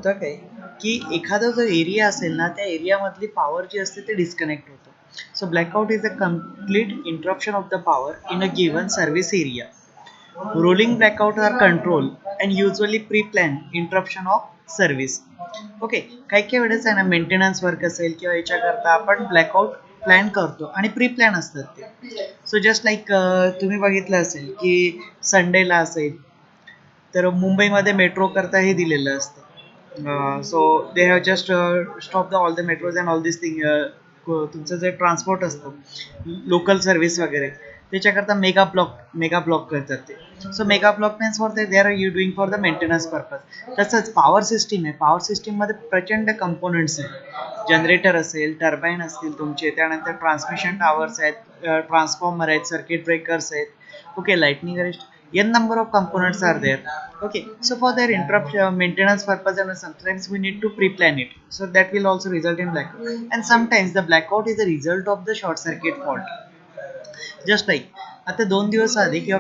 होतं काय की एखादा जो एरिया असेल ना त्या एरियामधली पॉवर जी असते ते डिस्कनेक्ट होतं. So blackout is a complete interruption of the power in a given service area. Rolling blackout are control and usually pre plan interruption of service. Okay, काही काही वेळेस आहे ना मेंटेनन्स वर्क असेल किंवा याच्याकरता आपण ब्लॅकआउट प्लॅन करतो आणि प्री प्लॅन असतात ते. सो जस्ट लाईक तुम्ही बघितलं असेल की संडेला असेल तर मुंबईमध्ये मेट्रो करता हे दिलेलं असतं. So they have just stop the all the metros and all this thing. तुमचं जे ट्रान्सपोर्ट असतं लोकल सर्व्हिस वगैरे त्याच्याकरता मेगा ब्लॉक करतात ते. So mega block means for they are you doing for the maintenance purpose. तसंच power system आहे, power सिस्टीममध्ये प्रचंड कंपोनंट्स आहेत. जनरेटर असेल, टर्बाईन असतील तुमचे, त्यानंतर ट्रान्समिशन टावर्स आहेत, ट्रान्सफॉर्मर आहेत, सर्किट ब्रेकर्स आहेत, okay, lightning arrest, n number of components are there. Okay, so for their interrupt maintenance purpose and sometimes we need to pre-plan it, so that will also result in blackout. And sometimes the blackout is a result of the short circuit fault. Just like आता 2 दिवस आधी किंवा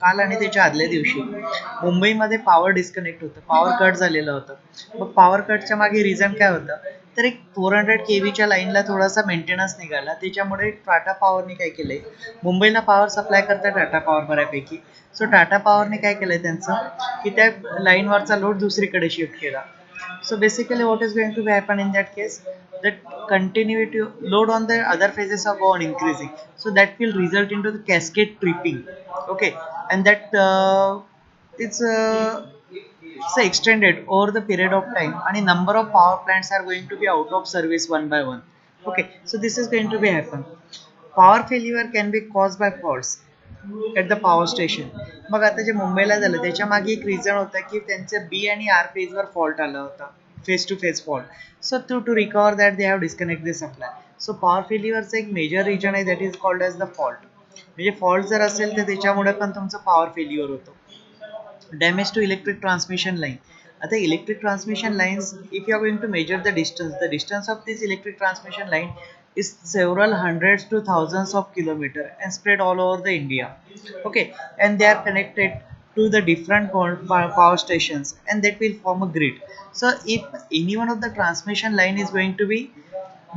काल आणि त्याच्या आदल्या दिवशी मुंबईमध्ये पॉवर डिस्कनेक्ट होतं, पॉवर कट झालेलं होतं. मग पॉवर कटच्या मागे रिझन काय होतं, तर एक 400 kVच्या लाईनला थोडासा मेंटेनन्स निघाला. त्याच्यामुळे टाटा पॉवरने काय केलंय, मुंबईला पॉवर सप्लाय करतात टाटा पॉवर बऱ्यापैकी. सो टाटा पॉवरने काय केलंय त्यांचं की त्या लाईनवरचा लोड दुसरीकडे शिफ्ट केला. So basically what is going to happen in that case, that continuity load on the other phases are go on increasing, so that will result into the cascade tripping. Okay, and that it's extended over the period of time and a number of power plants are going to be out of service one by one. Okay, so this is going to be happen. Power failure can be caused by faults at the power station. मग आता जे मुंबईला झालं त्याच्या मागे एक reason होता की त्यांचं बी आणि आर फेजवर फॉल्ट आला होता, phase to phase fault. So to recover that they have disconnect the supply. So power फेल्युअरचं एक मेजर रिजन आहे that is called as the fault. म्हणजे फॉल्ट जर असेल तर त्याच्यामुळे पण तुमचं पॉवर फेल्युअर होतो. Damage to electric transmission line. आता electric transmission lines, if you are going to measure the distance of this electric transmission line is several hundreds to thousands of kilometers and spread all over the India. Okay, and they are connected to the different power stations and that will form a grid. So if any one of the transmission line is going to be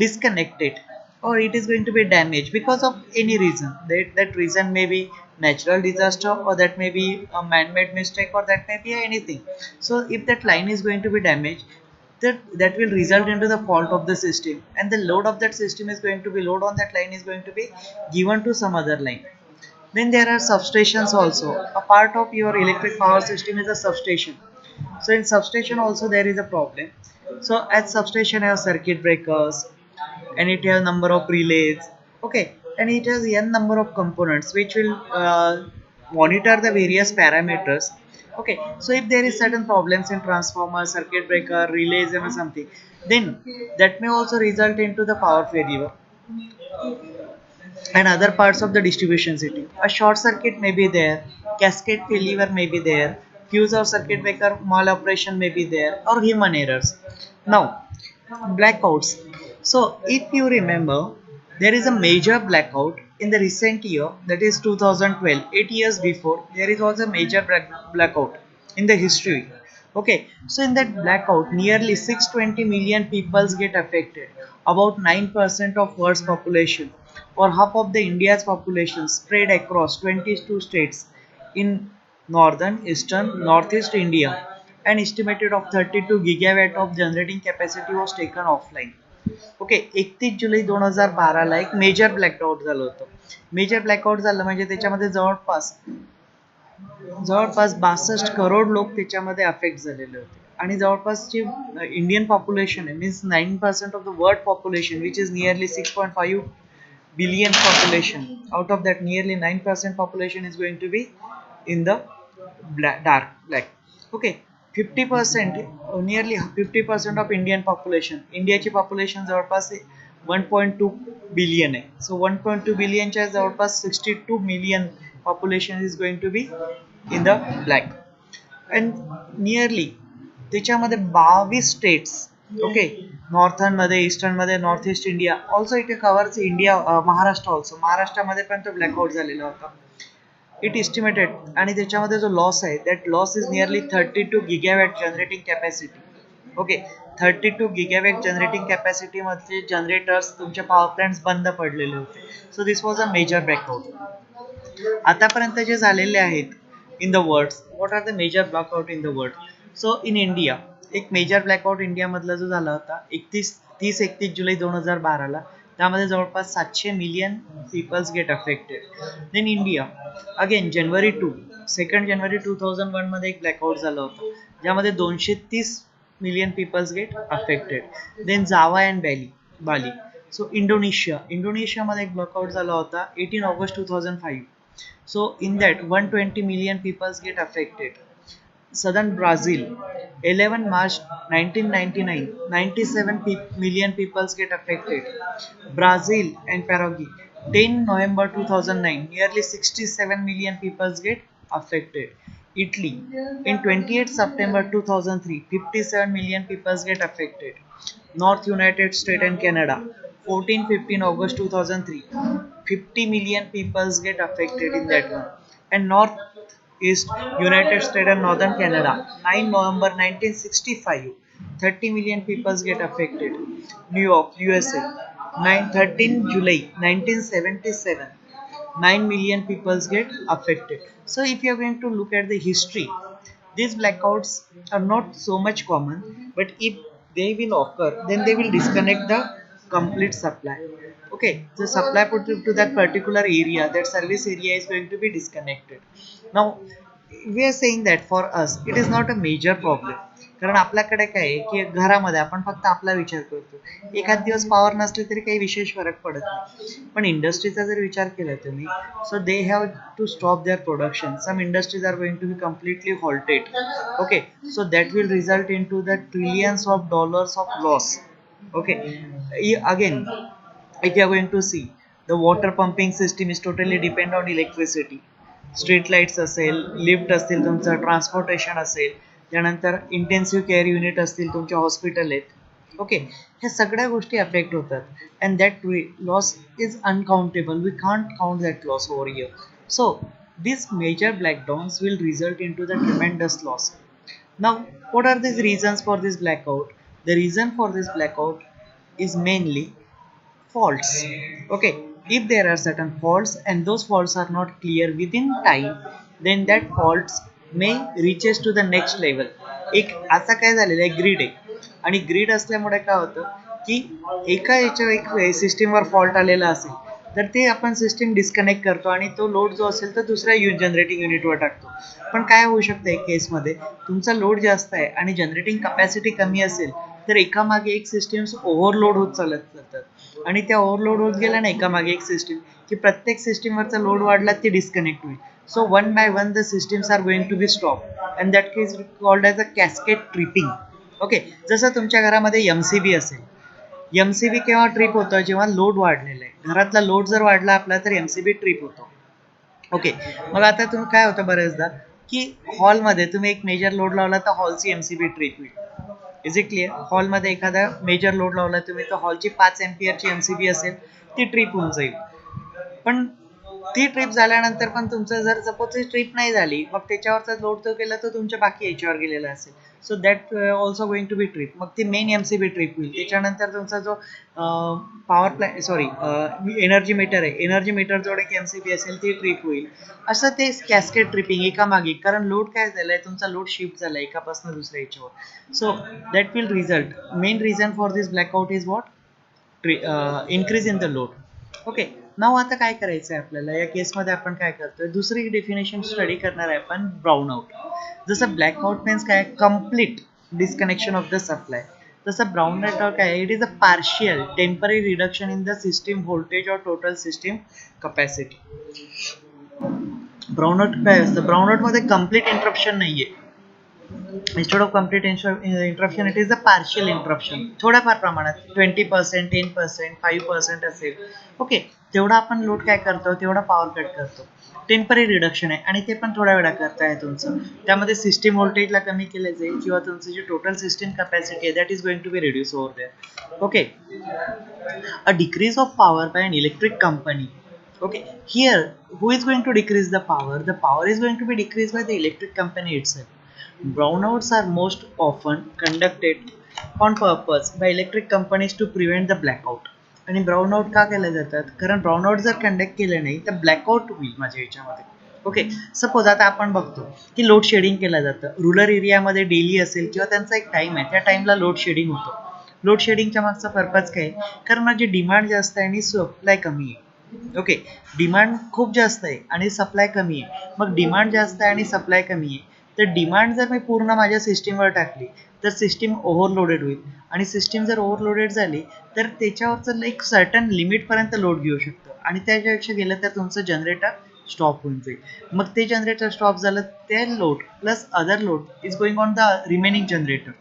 disconnected or it is going to be damaged because of any reason, that reason may be natural disaster or that may be a man-made mistake or that may be anything. So if that line is going to be damaged, that will result into the fault of the system and the load of that system is going to be, load on that line is going to be given to some other line. Then there are substations also. A part of your electric power system is a substation. So in substation also there is a problem. So at substation have circuit breakers and it has number of relays. Okay, and it has n number of components which will monitor the various parameters. Okay, so if there is certain problems in transformer, circuit breaker, relays and something, then that may also result into the power failure and other parts of the distribution system. A short circuit may be there, cascade failure may be there, fuse or circuit breaker maloperation may be there, or human errors. Now, blackouts. So, if you remember, there is a major blackout in the recent year, that is 2012, 8 years before. There is also a major blackout in the history. Okay, so in that blackout, nearly 620 million people get affected, about 9% of world's population, or half of the India's population, spread across 22 states in northern, eastern, northeast India. An estimated of 32 gigawatt of generating capacity was taken offline. Okay, 31 जुलै 2012 एक major blackout झालं होतं. Major blackout झालं म्हणजे त्याच्यामध्ये जवळपास 62 करोड लोक त्याच्यामध्ये affect झालेले होते आणि जवळपास जे इंडियन पॉप्युलेशन आहे means 9% of the world population which is nearly 6.5 billion population. Out of that, nearly 9% population is going to be in the dark black. Okay, 50%, nearly 50% of Indian population. इंडियाची population जवळपास 1.2 billion आहे. So 1.2 बिलियनच्या जवळपास 62 million population is going to be in the black and nearly त्याच्यामध्ये 22 states. Okay, northern मध्ये, eastern मध्ये, north east India also it covers India, Maharashtra also. महाराष्ट्रामध्ये पण तो ब्लॅकआउट झालेला होता. इट इस्टिमेटेड आणि त्याच्यामध्ये जो लॉस आहे that loss is nearly 32 gigawatt generating capacity. Okay. 32 gigawatt generating capacity मध्ये जनरेटर्स तुमचे पॉवर प्लांट्स बंद पडलेले होते. So this was a major blackout. आतापर्यंत जे झालेले आहेत in the world, what are the major blackout in the world. So in India एक मेजर ब्लॅकआउट इंडियामधला जो झाला होता 31 जुलै 2012ला, त्यामध्ये जवळपास 700 million peoples get affected. Then India again second जानेवारी 2001 मध्ये एक ब्लॅकआउट झाला होता, ज्यामध्ये 230 million peoples get affected. Then Java and Bali. So इंडोनेशियामध्ये एक ब्लॅकआउट झाला होता 18 August 2005. So in that 120 million people get affected. Southern Brazil, 11 March 1999, 97 million people get affected. Brazil and Paraguay, 10 November 2009, nearly 67 million people get affected. Italy, in 28 September 2003, 57 million people get affected. North United States and Canada, 14-15 August 2003, 50 million people get affected in that one. And North East United States and Northern Canada, 9 November 1965, 30 million people get affected. New York, USA, 13 July 1977, 9 million people get affected. So if you are going to look at the history, these blackouts are not so much common, but if they will occur, then they will disconnect the complete supply. Okay, the supply put to that particular area, that service area is going to be disconnected. Now we are saying that for us it is not a major problem, कारण आपल्याकडे काय आहे की घरामध्ये आपण फक्त आपला विचार करतो, एखाद दिवस पॉवर नसले तरी काही विशेष फरक पडत नाही. पण इंडस्ट्रीचा जर विचार केला तुम्ही, so they have to stop their production. Some industries are going to be completely halted. Okay, so that will result in to the trillions of dollars of loss. Okay, again if you are going to see, the water pumping system is totally depend on electricity. Street lights असेल, lift असतील, तुमचं transportation असेल, त्यानंतर intensive care unit असतील, तुमचे hospital आहेत. Okay, ह्या सगळ्या गोष्टी अफेक्ट होतात. And that loss is uncountable. We can't count that loss over here. So these major blackdowns will result into the tremendous loss. Now, what are these reasons for this blackout? The reason for this blackout is mainly faults. Okay, if there are certain faults and those faults are not clear within time, then that faults may reaches to the next level. एक असा काय झालेला आहे, grid आहे, आणि grid असल्यामुळे काय होतं की एका याच्या एक सिस्टीमवर फॉल्ट आलेला असेल तर ते आपण सिस्टीम डिस्कनेक्ट करतो आणि तो लोड जो असेल तो दुसऱ्या जनरेटिंग युनिटवर टाकतो. पण काय होऊ शकतं एक केसमध्ये, तुमचा लोड जास्त आहे आणि जनरेटिंग कॅपॅसिटी कमी असेल तर एकामागे एक सिस्टीम्स ओव्हरलोड होत चालत जातात, आणि त्या ओव्हरलोड होत गेल्या ना एकामागे एक सिस्टीम, की प्रत्येक सिस्टीमवरचा लोड वाढला ते डिस्कनेक्ट होईल. So one by one the systems are going to be stop, and that case called as a cascade tripping. Okay, जसं तुमच्या घरामध्ये एमसीबी असेल, एमसीबी केव्हा ट्रिप होतं, जेव्हा लोड वाढलेला आहे, घरातला लोड जर वाढला आपला तर एमसीबी ट्रिप होतो. ओके, मग आता तुम्ही काय होतं बरेचदा की हॉलमध्ये तुम्ही एक मेजर लोड लावला तर हॉलची एमसीबी ट्रिप होईल. Is it clear? हॉलमध्ये एखादा मेजर लोड लावला तुम्ही तर हॉलची 5 एम्पियरची एमसीबी असेल ती ट्रिप होऊन जाईल. पण ती ट्रिप झाल्यानंतर पण तुमचं जर सपोज ती ट्रिप नाही झाली, मग त्याच्यावरचा लोड तो केला तर तुमच्या बाकी याच्यावर गेलेला असेल. So that also going to be trip. मग ती मेन एमसीबी ट्रिप होईल. त्याच्यानंतर तुमचा जो पॉवर प्लॅन एनर्जी मीटर आहे, एनर्जी मीटर जोडे एक एमसीबी असेल ती ट्रिप होईल. असं ते कॅस्केड ट्रिपिंग एकामागे, कारण लोड काय झालाय, तुमचा लोड शिफ्ट झाला एकापासून दुसऱ्या याच्यावर. So that will result, main reason for this blackout is what, increase in the load. Okay, now आता काय करायचं आहे आपल्याला या केसमध्ये, आपण काय करतोय, दुसरी डेफिनेशन स्टडी करणार आहे आपण, ब्राउन आउट. जसं ब्लॅकआउट मीन्स काय, complete disconnection of the supply. तसं ब्राउन आउट काय, it is a partial temporary reduction in the system voltage और टोटल सिस्टीम कॅपॅसिटी. ब्राउनआउट काय असतं, ब्राउनआउट मध्ये कम्प्लीट इंटरप्शन नाहीये. instead of complete interruption, it is a partial interruption. थोड्याफार प्रमाणात 20%, 10%, 5% असेल. ओके, तेवढा आपण लोड काय करतो, तेवढा पॉवर कट करतो. टेम्पररी रिडक्शन आहे आणि ते पण थोड्या वेळा करताय तुमचं. त्यामध्ये सिस्टीम व्होल्टेजला कमी केलं जाईल किंवा तुमची जी टोटल सिस्टीम कॅपॅसिटी आहे that is going to be reduce over there. Okay, a decrease of power by an electric company. Okay, here who is going to decrease the power? The power is going to be decreased by the electric company itself. Brownouts are most often conducted on purpose by electric companies to prevent the blackout. आणि brownout का केले जातात? कारण brownout जर conduct केले नाही तर blackout होईल माझ्या याच्यामध्ये. ओके, सपोज आता आपण बघतो की लोड शेडिंग केलं जातं रुरल एरियामध्ये, डेली असेल किंवा त्यांचा एक टाइम आहे, त्या टाइमला लोड शेडिंग होतं. लोड शेडिंगच्या मागचा पर्पज काय? कारण माझी डिमांड जास्त आहे आणि सप्लाय कमी आहे. ओके, डिमांड खूप जास्त आहे आणि सप्लाय कमी आहे. मग डिमांड जास्त आहे आणि सप्लाय कमी आहे, तर डिमांड जर मी पूर्ण माझ्या सिस्टीमवर टाकली तर सिस्टीम ओव्हरलोडेड होईल. आणि सिस्टीम जर ओव्हरलोडेड झाली तर त्याच्यावरचं एक सर्टन लिमिटपर्यंत लोड घेऊ शकतो आणि त्याच्यापेक्षा गेलं तर तुमचं जनरेटर स्टॉप होऊन जाईल. मग ते जनरेटर स्टॉप झालं, ते load plus other load is going on the remaining generator.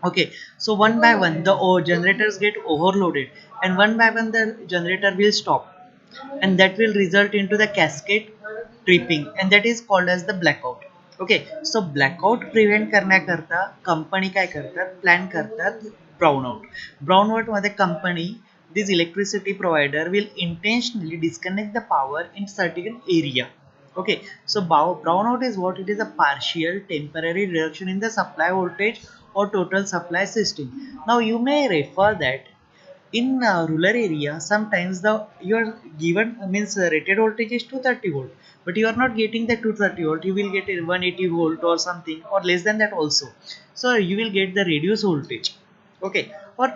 Okay, so one by one the generators get overloaded and one by one the generator will stop, and that will result into the cascade tripping, and that is called as the blackout. Okay, so blackout prevent करण्याकरता company काय करतात? Plan करतात brownout मध्ये company, this electricity provider will intentionally disconnect the power in certain area. Okay, so brownout is what? It is a partial temporary reduction in the supply voltage or total supply system. Now you may refer that in rural area sometimes the your given means rated voltage is 230 volt, but you are not getting the 230 volt, you will get a 180 volt or something or less than that also. So you will get the reduced voltage. Okay, or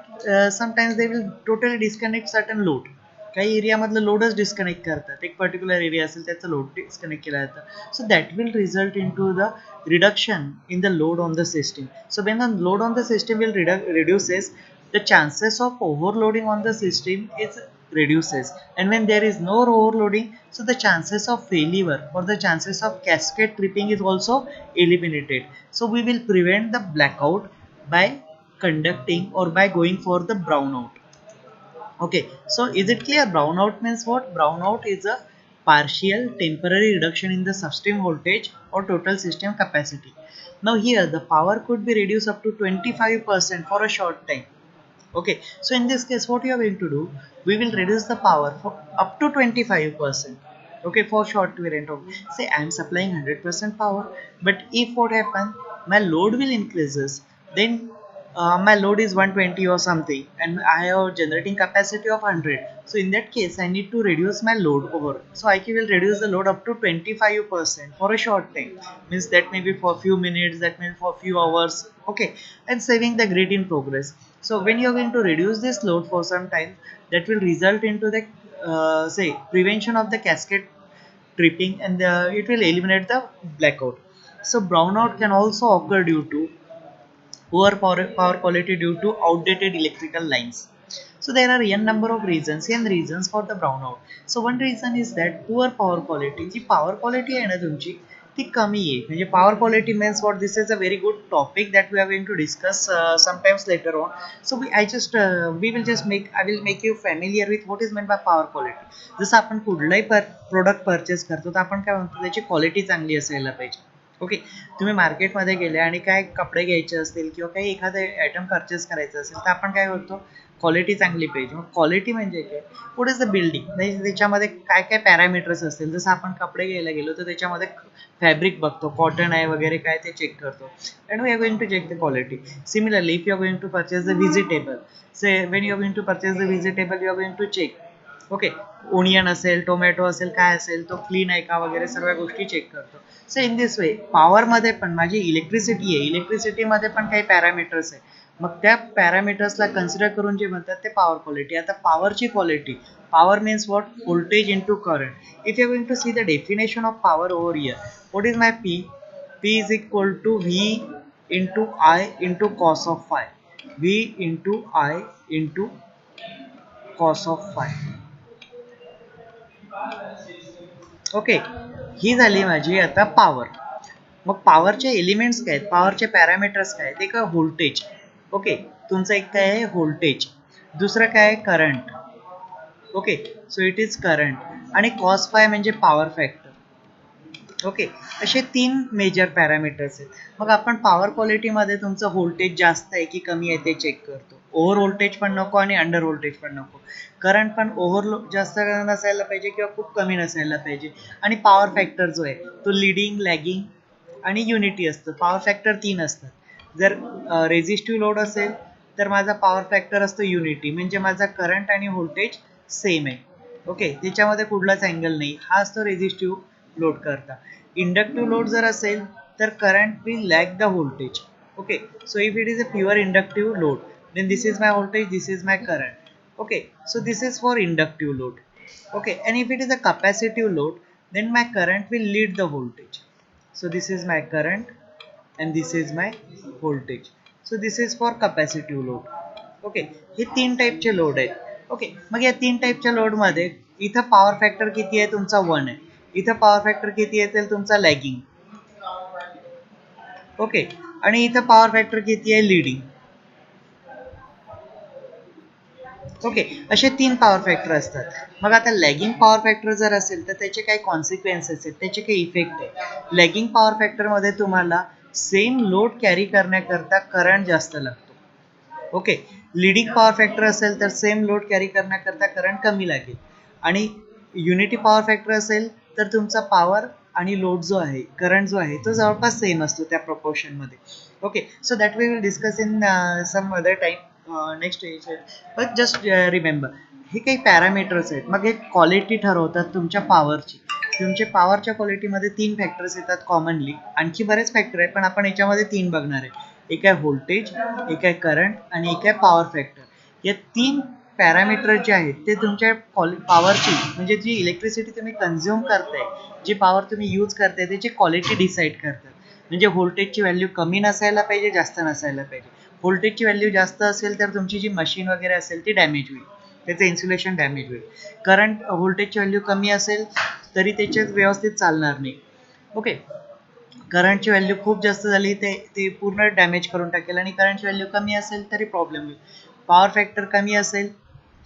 sometimes they will totally disconnect certain load. काही एरियामधलं लोडच disconnect करतात, एक particular area असेल त्याचं load disconnect केलं जातं. So that will result in to the reduction in the load on the system. So when the load on the system will reduces, the chances of overloading on the system is reduces, and when there is no overloading, so the chances of failure or the chances of cascade tripping is also eliminated. So we will prevent the blackout by conducting or by going for the brownout. Okay, so is it clear? Brownout means what? Brownout is a partial temporary reduction in the system voltage or total system capacity. Now here the power could be reduced up to 25% for a short time. Okay, so in this case what you are going to do? We will reduce the power for up to 25%. Okay, for short period of, say I am supplying 100% power, but if what happen, my load will increases, then my load is 120 or something and I have generating capacity of 100. So in that case I need to reduce my load over. So I will reduce the load up to 25% for a short time. Means that may be for few minutes, that may be for few hours. Okay, and saving the grid in progress. So when you are going to reduce this load for some time, that will result into the say prevention of the cascade tripping, and it will eliminate the blackout. So brownout can also occur due to power quality due to outdated electrical lines. So there are n number of reasons for the brownout. So one reason is that poor power quality. जी power quality आहे ना तुमची ती कमी आहे. म्हणजे power quality means what? This is a very good topic that we are going to discuss sometimes later on. So I will make you familiar with what is meant by power quality. जसं आपण कुठलाही product purchase करतो तर आपण काय म्हणतो, त्याची quality चांगली असायला पाहिजे. ओके, तुम्ही मार्केटमध्ये गेले आणि काय कपडे घ्यायचे असतील किंवा काही एखादं आयटम परचेस करायचं असेल तर आपण काय करतो, क्वालिटी चांगली पाहिजे. मग क्वालिटी म्हणजे काय? व्हॉट इज द बिल्डिंग, त्याच्यामध्ये काय काय पॅरामीटर्स असतील. जसं आपण कपडे घ्यायला गेलो तर त्याच्यामध्ये फॅब्रिक बघतो, कॉटन आहे वगैरे काय ते चेक करतो, and we are going to check the quality. Similarly if you are going to purchase the vegetable, say when you are going to purchase the vegetable you are going to check. Okay, onion असेल, tomato असेल, काय असेल तो clean आहे का वगैरे सर्व गोष्टी चेक करतो. सो इन दिस वे पॉवरमध्ये पण माझी इलेक्ट्रिसिटी आहे, इलेक्ट्रिसिटीमध्ये पण काही पॅरामीटर्स आहे. मग त्या पॅरामीटर्सला कन्सिडर करून जे म्हणतात ते पॉवर क्वालिटी. आता पॉवरची क्वालिटी, power means what? Voltage into current. If you going to see the definition of power over here, what is my P? P is equal to V into I into cos of phi. V into I into cos of phi. Okay, ही झाली माझी आता power. मग पॉवरचे elements काय आहेत, पॉवरचे parameters काय आहेत? एक व्होल्टेज. ओके, तुमचं एक काय आहे? व्होल्टेज. दुसरं काय आहे? Current. Okay, so it is current. आणि कॉस फाय म्हणजे पॉवर फॅक्टर. ओके, असे 3 मेजर पॅरामीटर्स आहेत. मग आपण पॉवर क्वालिटीमध्ये तुमचं व्होल्टेज जास्त आहे की कमी आहे ते चेक करतो. ओव्हर व्होल्टेज पण नको आणि अंडर व्होल्टेज पण नको. करंट पण जास्त नसायला पाहिजे किंवा खूप कमी नसायला पाहिजे. आणि पॉवर फॅक्टर जो आहे तो लिडिंग, लॅगिंग आणि युनिटी असतं. पॉवर फॅक्टर 3 असतात. जर रेझिस्टिव्ह लोड असेल तर माझा पॉवर फॅक्टर असतो युनिटी, म्हणजे माझा करंट आणि व्होल्टेज सेम आहे. ओके, त्याच्यामध्ये कुठलाच अँगल नाही, हा असतो रेझिस्टिव्ह लोड करता. इंडक्टिव्ह लोड जर असेल तर current will lag the voltage. Okay, so if it is a pure inductive load, then this is my voltage, this is my current. Okay, so this is for inductive load. Okay, and if it is a capacitive load, then my current will lead the voltage. So this is my current and this is my voltage. So this is for capacitive load. Okay, हे तीन टाईपचे load आहेत. Okay, मग या तीन टाईपच्या load मध्ये इथं पॉवर फॅक्टर किती आहे तुमचा 1 आहे, इथं पॉवर फॅक्टर किती येतील तुमचा लॅगिंग. ओके, आणि इथं पॉवर फॅक्टर किती आहे लीडिंग. ओके, असे तीन पॉवर फॅक्टर असतात. मग आता लॅगिंग पॉवर फॅक्टर जर असेल तर त्याचे काही कॉन्सिक्वेन्सेस आहेत, त्याचे काही इफेक्ट आहे. लॅगिंग पॉवर फॅक्टर मध्ये तुम्हाला सेम लोड कॅरी करण्याकरता करंट जास्त लागतो. ओके, लीडिंग पॉवर फॅक्टर असेल तर सेम लोड कॅरी करण्याकरता करंट कमी लागेल. आणि युनिटी पॉवर फॅक्टर असेल तर तुमचा पॉवर आणि लोड जो आहे, करंट जो आहे तो जवळपास सेम असतो त्या प्रपोर्शन मध्ये. Okay, so that we will discuss in some other time next. But just remember, हे काही पॅरामीटर्स आहेत. मग हे क्वालिटी ठरवतात तुमच्या पॉवरची. तुमच्या पॉवरच्या क्वालिटीमध्ये तीन फॅक्टर्स येतात कॉमनली, आणखी बरेच फॅक्टर आहेत पण आपण याच्यामध्ये तीन बघणार आहे. एक आहे व्होल्टेज, एक आहे करंट आणि एक आहे पॉवर फॅक्टर. या तीन पॅरामीटर जे आहेत ते तुमच्या पॉवरची, म्हणजे जी इलेक्ट्रिसिटी तुम्ही कन्झ्युम करताय, जी पॉवर तुम्ही यूज करताय त्याची क्वालिटी डिसाईड करतात. म्हणजे व्होल्टेजची व्हॅल्यू कमी नसायला पाहिजे, जास्त नसायला पाहिजे. व्होल्टेजची व्हॅल्यू जास्त असेल तर तुमची जी मशीन वगैरे असेल ती डॅमेज होईल, त्याचं इन्सुलेशन डॅमेज होईल. करंट व्होल्टेजची व्हॅल्यू कमी असेल तरी त्याच्यात व्यवस्थित चालणार नाही. ओके, करंटची व्हॅल्यू खूप जास्त झाली ते ते पूर्ण डॅमेज करून टाकेल, आणि करंटची व्हॅल्यू कमी असेल तरी प्रॉब्लेम होईल. पॉवर फॅक्टर कमी असेल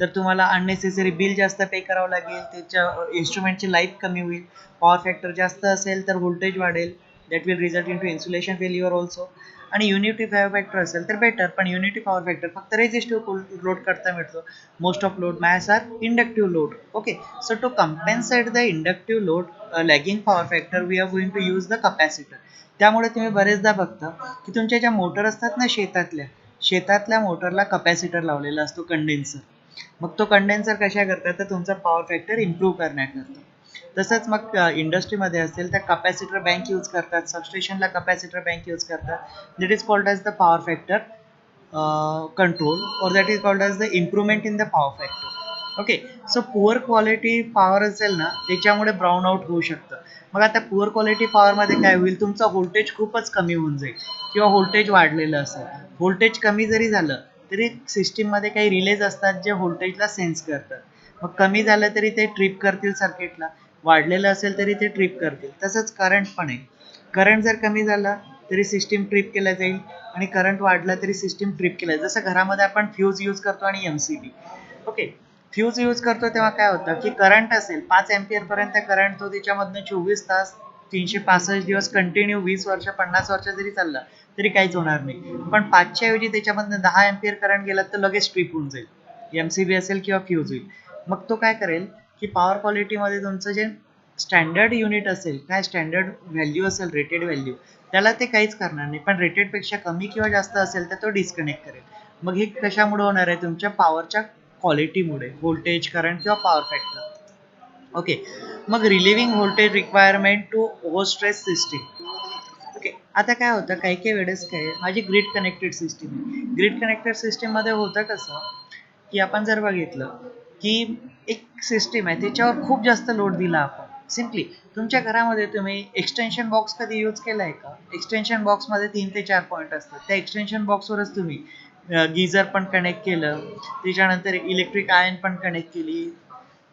तर तुम्हाला अननेसेसरी बिल जास्त पे करावं लागेल, त्याच्या इन्स्ट्रुमेंटची लाईफ कमी होईल. पॉवर फॅक्टर जास्त असेल तर व्होल्टेज वाढेल, that will result in to insulation failure also. आणि युनिटी पॉवर फॅक्टर असेल तर बेटर, पण युनिटी पॉवर फॅक्टर फक्त रेजिस्टिव्ह लोड करता मिळतो. Most of load mass are inductive load. Okay, so to compensate the inductive load lagging power factor we are going to use the capacitor. त्यामुळे तुम्ही बरेचदा बघता की तुमच्या ज्या मोटर असतात ना शेतातल्या मोटरला कपॅसिटर लावलेला असतो, कंडेन्सर. मग तो कंडेन्सर कशा करतात तर तुमचा पॉवर फॅक्टर इम्प्रूव्ह करण्याकरता. तसंच मग इंडस्ट्रीमध्ये असेल तर कपॅसिटर बँक यूज करतात, सबस्टेशनला कपॅसिटर बँक यूज करतात. That is called as the power factor control, or that is called as the improvement in the power factor. Okay, so poor quality power असेल ना त्याच्यामुळे ब्राउन आउट होऊ शकतं. मग आता poor quality पॉवरमध्ये काय होईल, तुमचं व्होल्टेज खूपच कमी होऊन जाईल किंवा व्होल्टेज वाढलेलं असेल. व्होल्टेज कमी जरी झालं तरी सिस्टीममध्ये काही रिलेज असतात जे व्होल्टेजला सेन्स करतात. मग कमी झालं तरी ते ट्रिप करतील सर्किटला, वाढलेलं असेल तरी ते ट्रिप करतील. तसंच करंट पण आहे. करंट जर कमी झाला तरी सिस्टीम ट्रिप केला जाईल, आणि करंट वाढला तरी सिस्टीम ट्रिप केला जाईल. जसं घरामध्ये आपण फ्यूज यूज करतो आणि एमसीबी. ओके, फ्यूज यूज करतो तेव्हा काय होतं की करंट असेल 5 एम्पियर पर्यंत करंट, तो त्याच्यामधनं 24 तास 365 दिवस कंटिन्यू 20 वर्ष 50 वर्ष जरी चालला तरी काहीच होणार नाही. पण 5च्या ऐवजी त्याच्यामधनं 10 एम्पियर करंट गेला तर लगेच ट्रिप होऊन जाईल, एमसीबी असेल किंवा फ्यूज होईल. मग तो काय करेल की पॉवर क्वालिटीमध्ये तुमचं जे स्टँडर्ड युनिट असेल, काय स्टँडर्ड व्हॅल्यू असेल, रेटेड व्हॅल्यू, त्याला ते काहीच करणार नाही. पण रेटेडपेक्षा कमी किंवा जास्त असेल तर तो डिस्कनेक्ट करेल. मग हे कशामुळे होणार आहे, तुमच्या पॉवरच्या क्वालिटीमुळे, व्होल्टेज, करंट किंवा पॉवर फॅक्टर. ओके, मग relieving voltage requirement to over stress system. Okay, आता काय होतं काही काही वेळेस काय, माझी ग्रिड कनेक्टेड सिस्टीम आहे. ग्रिड कनेक्टेड सिस्टीममध्ये होतं कसं की आपण जर बघितलं की एक सिस्टीम आहे त्याच्यावर खूप जास्त लोड दिला आपण. सिम्पली तुमच्या घरामध्ये तुम्ही एक्सटेन्शन बॉक्स कधी यूज केला आहे का? एक्सटेन्शन बॉक्समध्ये 3 ते 4 पॉईंट असतात. त्या एक्सटेन्शन बॉक्सवरच तुम्ही गिझर पण कनेक्ट केलं, त्याच्यानंतर इलेक्ट्रिक आयर्न पण कनेक्ट केली,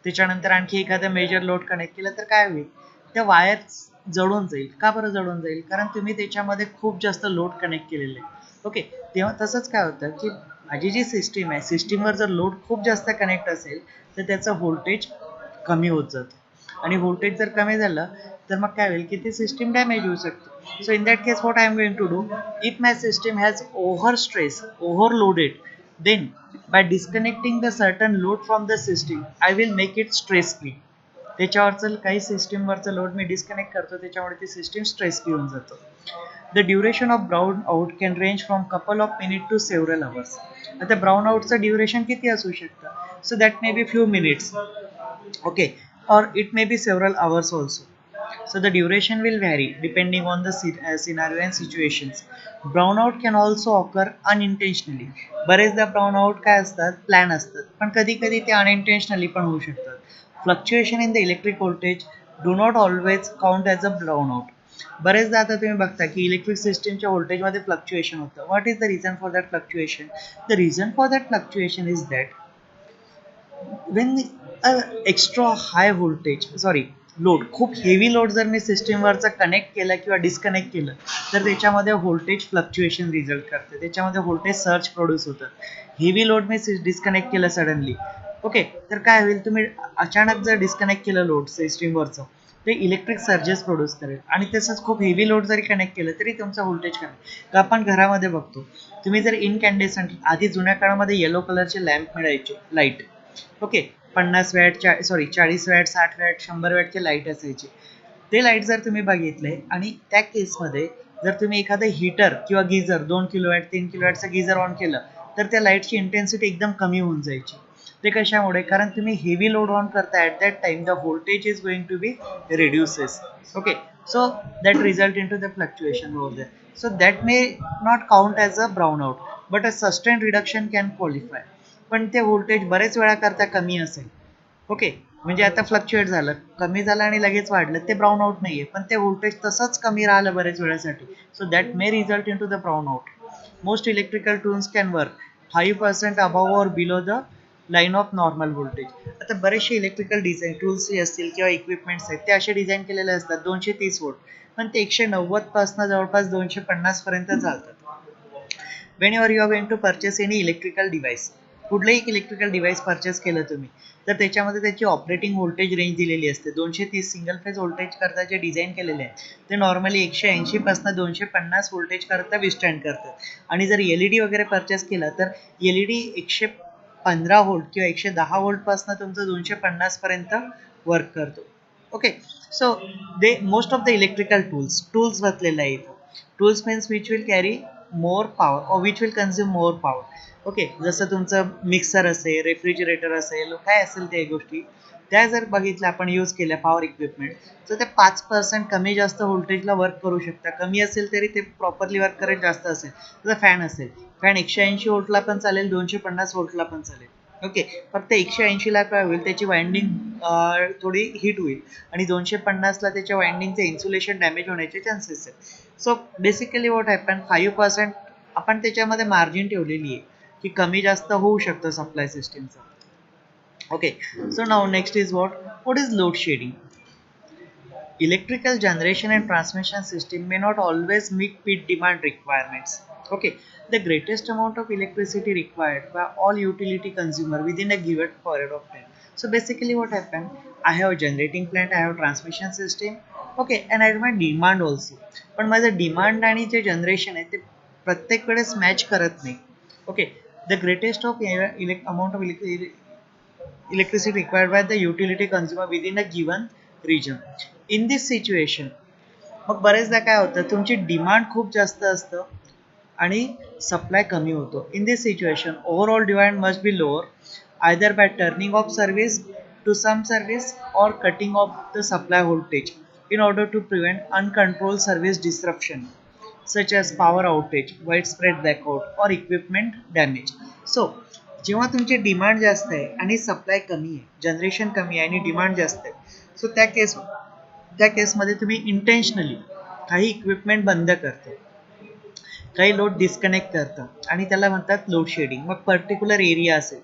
त्याच्यानंतर आणखी एखादं मेजर लोड कनेक्ट केलं तर काय होईल, त्या वायर जळून जाईल. का बरं जळून जाईल? कारण तुम्ही त्याच्यामध्ये खूप जास्त लोड कनेक्ट केलेले आहे. ओके, तेव्हा तसंच काय होतं की माझी जी सिस्टीम आहे, सिस्टीमवर जर लोड खूप जास्त कनेक्ट असेल तर त्याचं व्होल्टेज कमी होत जातं, आणि व्होल्टेज जर कमी झालं तर मग काय होईल की ती सिस्टीम डॅमेज होऊ शकते. So in that case what I am going to do, if my system has over stress, overloaded, then by disconnecting the certain load from the system I will make it stress free. त्याच्यावरचं काही सिस्टीमवरचं load मी disconnect करतो, त्याच्यामुळे ती system stress घेऊन जातो. The duration of brownout can range from couple of minute to several hours. आता ब्राउन आउटचं ड्युरेशन किती असू शकतं? So that may be few minutes, okay, or it may be several hours also. So the duration will vary depending on the scenario and situations. Brownout can also occur unintentionally. बरेचदा brownout काय असतात, plan असतात, पण कधी कधी ते अनइंटेन्शनली पण होऊ शकतात. Fluctuation in the electric voltage do not always count as a brownout. बरेचदा आता तुम्ही बघता की इलेक्ट्रिक सिस्टीमच्या व्होल्टेजमध्ये फ्लक्च्युएशन होतं. What is the reason for that fluctuation? The reason for that fluctuation is that when a extra high voltage sorry load, खूप heavy load जर मी सिस्टीमवरचा कनेक्ट केला किंवा डिस्कनेक्ट केलं तर त्याच्यामध्ये व्होल्टेज फ्लक्च्युएशन रिझल्ट करते, त्याच्यामध्ये व्होल्टेज सर्च प्रोड्यूस होतं. हेवी लोड मी डिस्कनेक्ट केलं सडनली, ओके, तर काय होईल, तुम्ही अचानक जर डिस्कनेक्ट केलं लोड सिस्टीमवरचं ते इलेक्ट्रिक सर्जेस प्रोड्यूस करेल. आणि तसंच खूप हेवी लोड जरी कनेक्ट केलं तरी तुमचा व्होल्टेज कमी. तर आपण घरामध्ये बघतो, तुम्ही जर इनकॅन्डेसंट, आधी जुन्या काळामध्ये येलो कलरचे लॅम्प मिळायचे, light, okay, 50 watt, sorry 40 watt, 60 watt, 100 वॅटचे लाईट असायचे. ते लाईट जर तुम्ही बघितले आणि त्या केसमध्ये जर तुम्ही एखादं हीटर किंवा गिझर 2 किलोवॅट 3 किलोवॅटचं गिझर ऑन केलं तर त्या लाईटची इंटेन्सिटी एकदम कमी होऊन जायची. ते कशामुळे? कारण तुम्ही हेवी लोड ऑन करता, at that time the voltage is going to be reduces, okay, so that result in to the fluctuation over there. So that may not count as a brownout, but a sustain reduction can qualify. पण ते voltage बरेच वेळा करता कमी असेल, okay, म्हणजे आता fluctuate झालं, कमी झालं आणि लगेच वाढलं, ते ब्राउन आउट नाहीये, पण ते व्होल्टेज तसंच कमी राहिलं बरेच वेळासाठी. So that may result in to the brown out. Most electrical tools can work 5% above or below the line of normal voltage. आता बरेचसे इलेक्ट्रिकल डिझाईन टूल्स जे असतील किंवा इक्विपमेंट्स आहेत ते असे डिझाईन केलेले असतात 230 वोल्ट, पण ते 190 पासून जवळपास 250 पर्यंत चालतात. When you're going to purchase any electrical device, कुठलंही इलेक्ट्रिकल डिव्हाइस परचेस केलं तुम्ही तर त्याच्यामध्ये त्याची ऑपरेटिंग व्होल्टेज रेंज दिलेली असते. 230 सिंगल फेज व्होल्टेज करता जे डिझाईन केलेले आहे ते नॉर्मली 180 पासून 250 व्होल्टेज करता विस्टँड करतात. आणि जर एलईडी वगैरे परचेस केला तर एलईडी 115 व्होल्ट किंवा 110 व्होल्ट पासून तुमचं 250 पर्यंत वर्क करतो, okay. So they most of the electrical tools बसलेलं आहे इथं. Tools means which will carry more power or which will consume more power, okay. जसं तुमचं मिक्सर असेल, रेफ्रिजरेटर असेल, काय असेल त्या गोष्टी, त्या जर बघितल्या आपण यूज केल्या पॉवर इक्विपमेंट, तर ते 5% कमी जास्त व्होल्टेजला वर्क करू शकतात. कमी असेल तरी ते प्रॉपरली वर्क करेल, जास्त असेल तर फॅन असेल, फॅन 180 व्होल्टला पण चालेल, 250 व्होल्टला पण चालेल, ओके. फक्त 180ला काय होईल, त्याची वाइंडिंग थोडी हीट होईल आणि 250ला त्याच्या वाइंडिंगचे इन्सुलेशन डॅमेज होण्याचे चान्सेस आहेत. सो बेसिकली व्हॉट हॅपन, 5% आपण त्याच्यामध्ये मार्जिन ठेवलेली आहे की कमी जास्त होऊ शकतं सप्लाय सिस्टीमचं, okay. So now next is what is load shedding. Electrical generation and transmission system may not always meet peak demand requirements. Okay, the greatest amount of electricity required by all utility consumer within a given period of time. So basically what happened, I have a generating plant, I have a transmission system, okay, and I have my demand also. पण माझं demand आणि जे generation आहे ते प्रत्येक वेळेस match करत नाही, okay. The greatest of amount of electricity required by the utility consumer within a given region. In this situation, मग बरेचदा काय होतं, तुमची डिमांड खूप जास्त असतं आणि सप्लाय कमी होतो. In this situation overall demand must be lower either by turning off service to some service or cutting off the supply voltage in order to prevent uncontrolled service disruption such as power outage, widespread blackout or equipment damage. So जेव्हा तुमची demand जास्त आहे आणि supply कमी आहे, generation कमी आहे आणि डिमांड जास्त आहे, सो त्या केसमध्ये तुम्ही इंटेन्शनली काही इक्विपमेंट बंद करता, काही लोड डिस्कनेक्ट करता आणि त्याला म्हणतात लोड शेडिंग. मग पर्टिक्युलर एरिया असेल,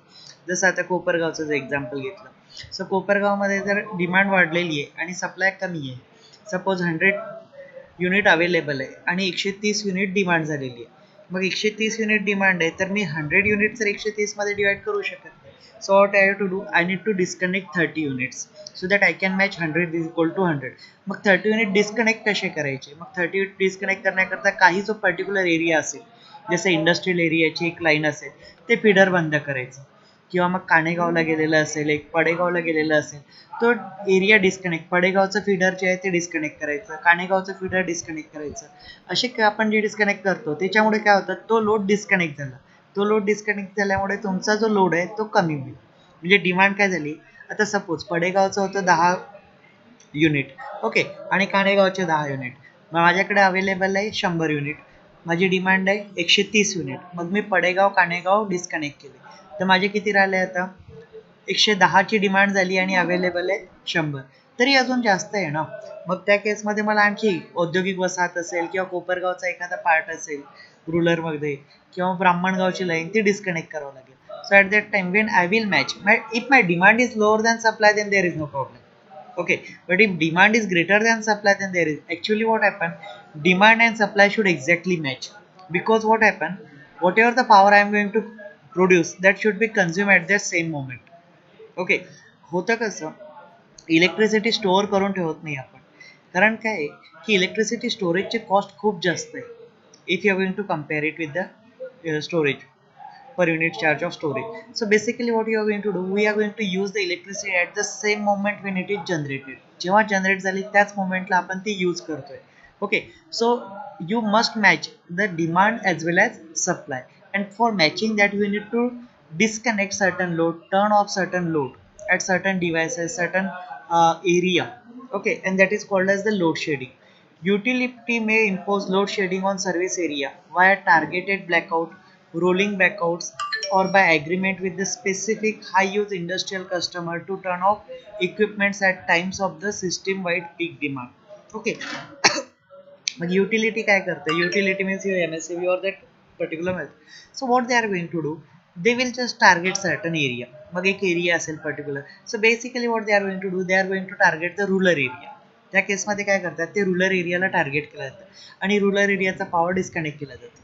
जसं आता कोपरगावचं जर एक्झाम्पल घेतलं, सो कोपरगावमध्ये जर डिमांड वाढलेली आहे आणि सप्लाय कमी आहे, सपोज 100 युनिट अवेलेबल आहे आणि 130 युनिट डिमांड झालेली आहे, मग 130 युनिट डिमांड आहे तर मी 100 युनिट तर 130 मध्ये डिवाइड करू शकत नाही. So what I have to do, I need to disconnect 30 units so that I can match 100 is equal to 100. मग 30 युनिट डिस्कनेक्ट कसे करायचे? मग 30 युनिट डिस्कनेक्ट करण्याकरता काही जो पर्टिक्युलर एरिया असेल, जसं इंडस्ट्रियल एरियाची एक लाईन असेल, ते फीडर बंद करायचं. किंवा मग काणेगावला गेलेलं असेल, एक पडेगावला गेलेलं असेल, तो एरिया डिस्कनेक्ट, पडेगावचं फिडर जे आहे ते डिस्कनेक्ट करायचं, काणेगावचं फिडर डिस्कनेक्ट करायचं. असे आपण जे डिस्कनेक्ट करतो त्याच्यामुळे काय होतं, तो लोड डिस्कनेक्ट झाला. तो लोड डिस्कनेक्ट झाल्यामुळे तुमचा जो लोड आहे तो कमी होईल. म्हणजे डिमांड काय झाली, आता सपोज पडेगावचं होतं 10 युनिट, ओके, आणि काणेगावचे 10 युनिट. मग माझ्याकडे अवेलेबल आहे 100 युनिट. माझी डिमांड आहे 130 युनिट. मग मी पडेगाव काणेगाव डिस्कनेक्ट केले, तर माझे किती राहिले आता, 110 ची डिमांड झाली आणि अवेलेबल आहे 100. तरी अजून जास्त आहे ना. मग त्या केसमध्ये मला आणखी औद्योगिक वसाहत असेल किंवा कोपरगावचा एखादा पार्ट असेल रुरलमध्ये, किंवा ब्राह्मणगावची लाईन ती डिस्कनेक्ट करावं लागेल. So at that time when I will match my, if my demand is lower than supply then there is no problem. Okay, but if demand is greater than supply, then there is actually what happen, demand and supply should exactly match. Because what happen, whatever the power I am going to produce, that should be consumed at that same moment. Okay, होतं कसं, electricity store करून ठेवत नाही आपण. कारण काय आहे की इलेक्ट्रिसिटी स्टोरेजची कॉस्ट खूप जास्त आहे. If you are going to compare it with the storage, per unit charge of storage. So basically what you are going to do, we are going to use the electricity at the same moment when it is generated. जेव्हा generate झाली त्याच मोमेंटला आपण ती use करतोय. Okay, so you must match the demand as well as supply, and for matching that you need to disconnect certain load, turn off certain load at certain devices, certain area. Okay, and that is called as the load shedding. Utility may impose load shedding on service area via targeted blackout, rolling blackouts, or by agreement with the specific high-use industrial customer to turn off equipments at times of the system-wide peak demand. Okay, मग utility काय करते, utility means your MSCV or that particular method. So what they are going to do, they will just target certain area. मग एक area असेल particular. So basically what they are going to do, they are going to target the rural area. त्या केसमध्ये काय करतात, ते rural एरियाला target केलं जातं आणि रुरल एरियाचा पॉवर डिस्कनेक्ट केला जातो.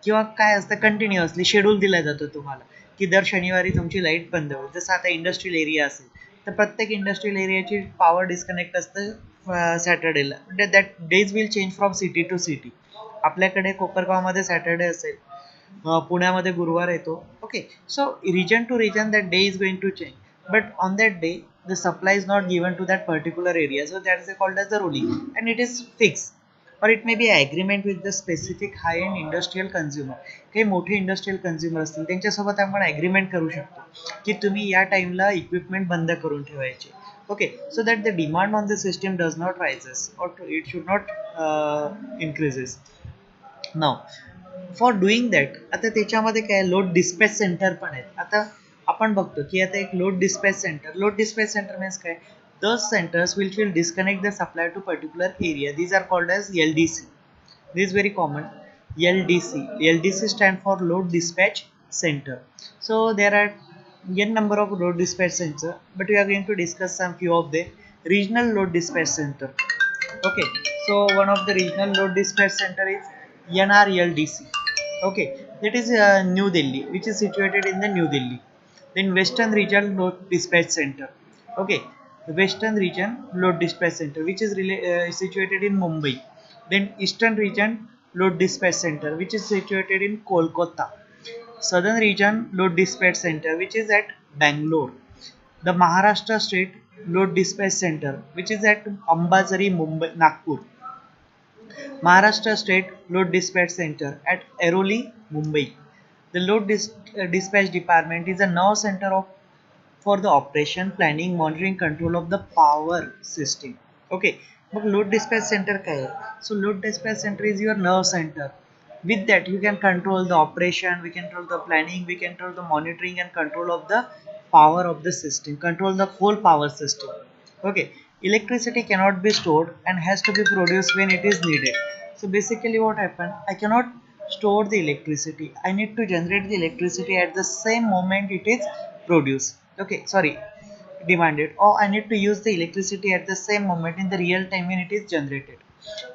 किंवा काय असतं, कंटिन्युअसली शेड्यूल दिला जातो तुम्हाला की दर शनिवारी तुमची लाईट बंद होईल. जसं आता इंडस्ट्रियल एरिया असेल तर प्रत्येक इंडस्ट्रियल एरियाची पॉवर डिस्कनेक्ट असतं सॅटर्डेला. म्हणजे that days will change from city to city. आपल्याकडे कोपरगावमध्ये सॅटर्डे असेल, पुण्यामध्ये गुरुवार येतो. Okay, so region to region that day is going to change, but on that day the supply is not given to that particular area, so that is called as the ruling, and it is fixed. Or it may be agreement with the specific high end industrial consumer. काही मोठे industrial consumer असतील त्यांच्यासोबत आपण agreement करू शकतो की तुम्ही या टाइमला इक्विपमेंट बंद करून ठेवायचे. Okay, so that the demand on the system does not rises or it should not increases. Now for doing that, आता त्याच्यामध्ये काय लोड डिस्पॅच सेंटर पण आहेत. आता आपण बघतो की आता एक लोड डिस्पॅच सेंटर मीन्स काय, those centers which will disconnect the supply to particular area, these are called as LDC. This is very common, LDC. LDC stand for load dispatch center. So there are n number of load dispatch center, but we are going to discuss some few of the regional load dispatch center. Okay, so one of the regional load dispatch center is NRLDC. Okay, that is New Delhi, which is situated in the New Delhi. Then Western Region Load Dispatch Center. Okay, the Western Region Load Dispatch Center, which is situated in Mumbai. Then Eastern Region Load Dispatch Center, which is situated in Kolkata. Southern Region Load Dispatch Center, which is at Bangalore. The Maharashtra State Load Dispatch Center, which is at Ambazari, Mumbai, Nagpur. Maharashtra State Load Dispatch Center at Airoli, Mumbai. The Dispatch Department is a nerve center for the operation, planning, monitoring, control of the power system. Okay, but load dispatch center काय आहे? So load dispatch center is your nerve center. With that you can control the operation, we can control the planning, we can control the monitoring and control of the power of the system, control the whole power system. Okay, electricity cannot be stored and has to be produced when it is needed. So basically what happened, I cannot store the electricity, I need to generate the electricity at the same moment it is produced. Okay, sorry, demanded, or I need to use the electricity at the same moment in the real time when it is generated.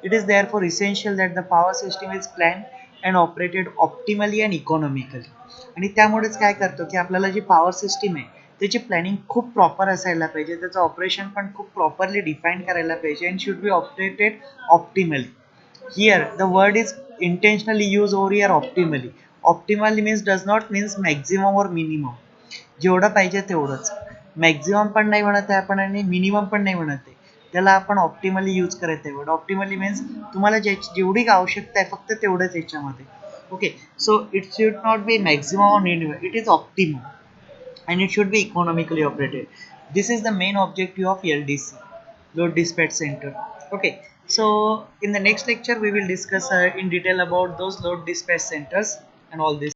It is therefore essential that the power system is planned and operated optimally and economically. आणि त्यामुळेच काय करतो की आपल्याला जी power system आहे त्याची planning खूप proper असायला पाहिजे, त्याचं ऑपरेशन पण खूप प्रॉपरली डिफाईन करायला पाहिजे, and should be operated optimally. Here the word is intentionally used over here, optimally. Optimally means does not means maximum or minimum. जेवढं पाहिजे तेवढंच. मॅक्झिमम पण नाही म्हणत आहे आपण आणि मिनिमम पण नाही म्हणत आहे. त्याला आपण ऑप्टिमली यूज करत आहे. ऑप्टिमली मीन्स तुम्हाला जेवढी आवश्यकता आहे फक्त तेवढंच याच्यामध्ये. Okay, so it should not be maximum or minimum, it is optimum and it should be economically operated. This is the main objective of LDC, load dispatch center. Okay, so in the next lecture we will discuss in detail about those load dispatch centers and all this.